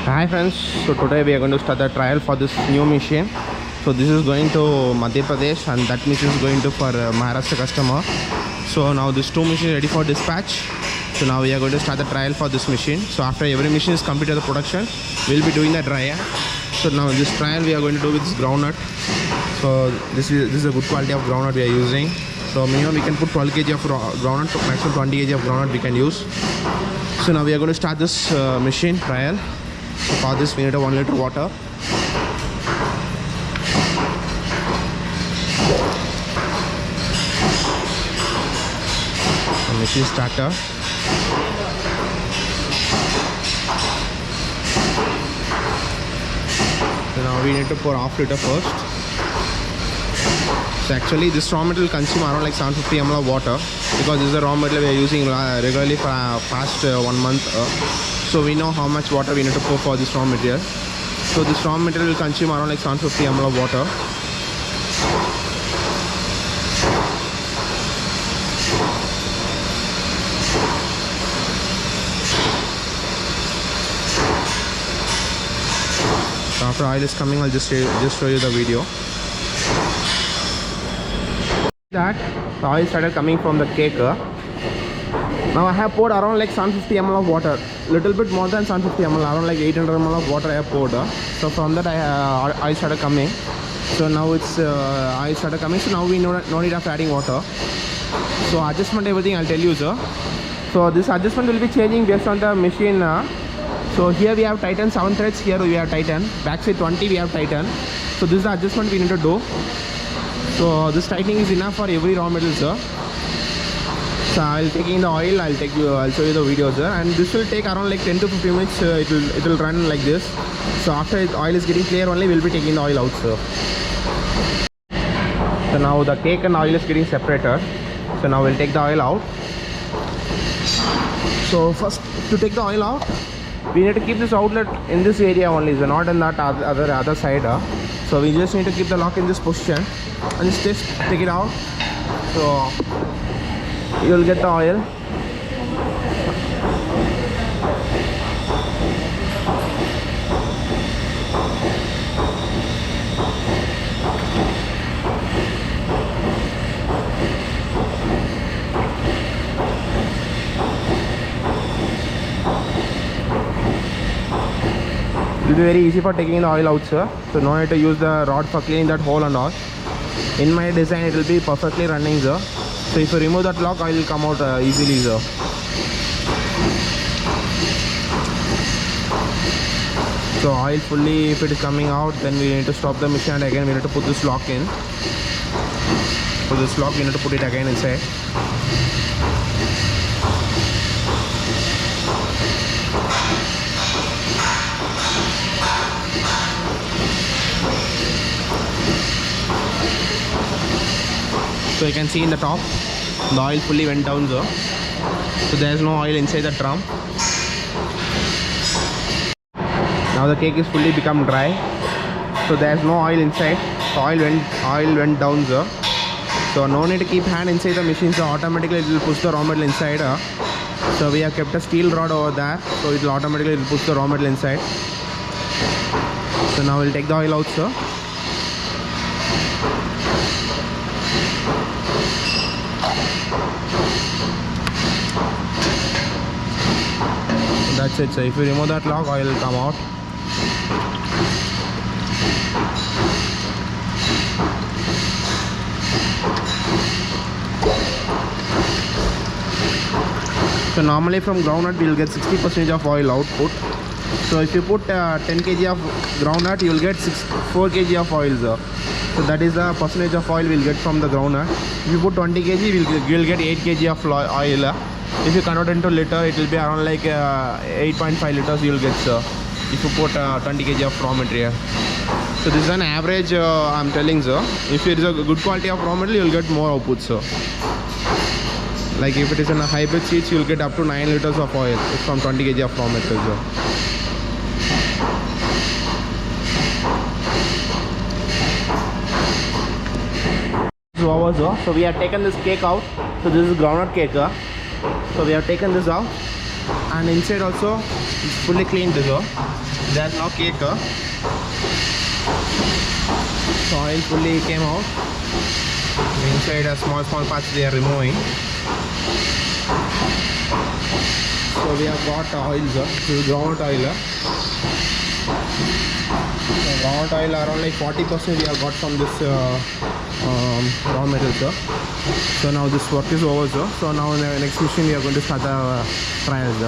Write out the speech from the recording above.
Hi friends, so today we are going to start the trial for this new machine. So this is going to Madhya Pradesh and that machine is going to for Maharashtra customer. So now this two machines ready for dispatch. So now we are going to start the trial for this machine. So after every machine is completed the production, we'll be doing the dryer. So now this trial we are going to do with this groundnut. So this is a good quality of groundnut we are using. So minimum we can put 12 kg of groundnut, maximum 20 kg of groundnut we can use. So now we are going to start this machine trial. So for this we need a 1 liter water. The machine starter. So now we need to pour half liter first. So actually this raw material consume around like 750 ml of water because this is the raw material we are using regularly for past 1 month. So we know how much water we need to pour for this raw material. So this raw material will consume around like 750 ml of water. So after oil is coming, I'll just show you the video. That the oil started coming from the cake. Now I have poured around like 750 ml of water, little bit more than 750 ml, around like 800 ml of water I have poured. So from that oil started coming. So now it's oil started coming. So now we no need of adding water. So adjustment everything I'll tell you, sir. So this adjustment will be changing based on the machine. So here we have tighten 7 threads. Here we have tighten. Backside 20 we have tighten. So this is the adjustment we need to do. So this tightening is enough for every raw material, sir. So I'll take in the oil. I'll show you the video, sir. And this will take around like 10 to 15 minutes. It will run like this. So after the oil is getting clear, only we'll be taking the oil out, sir. So now the cake and oil is getting separated. So now we'll take the oil out. So first to take the oil out, we need to keep this outlet in this area only, so not in that other side. So we just need to keep the lock in this position and just take it out. So you will get the oil. It will be very easy for taking the oil out, sir. So no need to use the rod for cleaning that hole and all. In my design it will be perfectly running, sir. So if you remove that lock, oil will come out easily, sir. So oil fully, if it is coming out, then we need to stop the machine and again we need to put this lock in. For this lock we need to put it again inside. So you can see in the top, the oil fully went down, sir. So there is no oil inside the drum. Now the cake is fully become dry. So there is no oil inside. The oil went down, sir. So no need to keep hand inside the machine. So automatically it will push the raw material inside. So we have kept a steel rod over there. So it will automatically push the raw material inside. So now we'll take the oil out, sir. That's it. So if you remove that lock, oil will come out. So normally from groundnut we will get 60% of oil output. So if you put 10 kg of groundnut, you will get 4 kg of oil, sir. So that is the percentage of oil we will get from the groundnut. If you put 20 kg, we will get 8 kg of oil. If you convert into liter, it will be around like 8.5 liters you will get, sir, if you put 20 kg of raw material. So this is an average I'm telling, sir. If it is a good quality of raw material, you will get more output, sir. Like if it is in a hybrid seeds, you will get up to 9 liters of oil from 20 kg of raw material, sir. So we have taken this cake out. So this is groundnut cake. So we have taken this out, and inside also it's fully cleaned this. There's no cake. So oil fully came out. Inside a small parts they are removing. So we have got oils. This is groundnut oil. So groundnut oil around like 40% we have got from this raw material. So now this work is over. So now in the next mission we are going to start the trials.